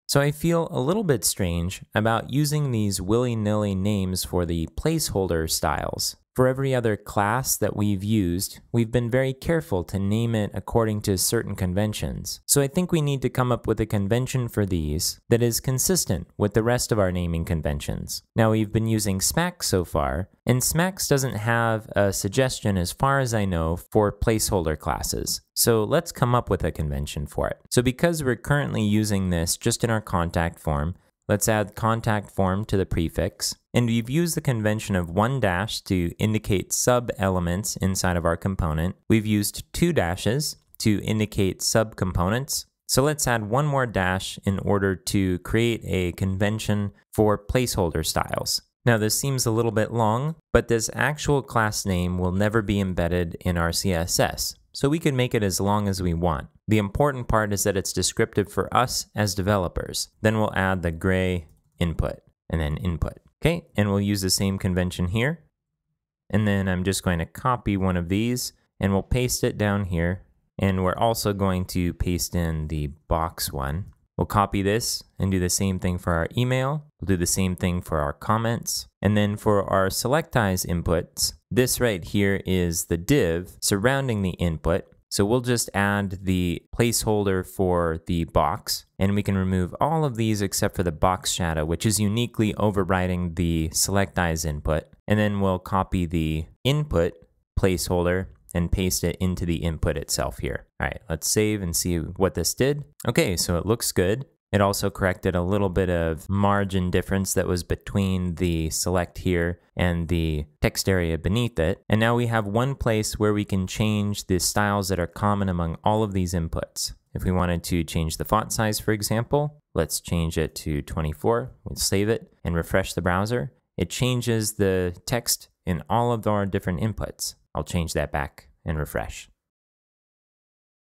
So I feel a little bit strange about using these willy-nilly names for the placeholder styles. For every other class that we've used, we've been very careful to name it according to certain conventions. So I think we need to come up with a convention for these that is consistent with the rest of our naming conventions. Now we've been using SMAX so far, and SMAX doesn't have a suggestion as far as I know for placeholder classes. So let's come up with a convention for it. So because we're currently using this just in our contact form, let's add contact form to the prefix. And we've used the convention of 1 dash to indicate sub-elements inside of our component. We've used 2 dashes to indicate sub-components. So let's add one more dash in order to create a convention for placeholder styles. Now this seems a little bit long, but this actual class name will never be embedded in our CSS. So we can make it as long as we want. The important part is that it's descriptive for us as developers. Then we'll add the gray input and then input. Okay, and we'll use the same convention here. And then I'm just going to copy one of these and we'll paste it down here. And we're also going to paste in the box one. We'll copy this and do the same thing for our email. We'll do the same thing for our comments. And then for our selectize inputs, this right here is the div surrounding the input. So we'll just add the placeholder for the box, and we can remove all of these except for the box shadow, which is uniquely overriding the selectize input. And then we'll copy the input placeholder and paste it into the input itself here. All right, let's save and see what this did. Okay, so it looks good. It also corrected a little bit of margin difference that was between the select here and the text area beneath it. And now we have one place where we can change the styles that are common among all of these inputs. If we wanted to change the font size, for example, let's change it to 24. We'll save it and refresh the browser. It changes the text in all of our different inputs. I'll change that back and refresh.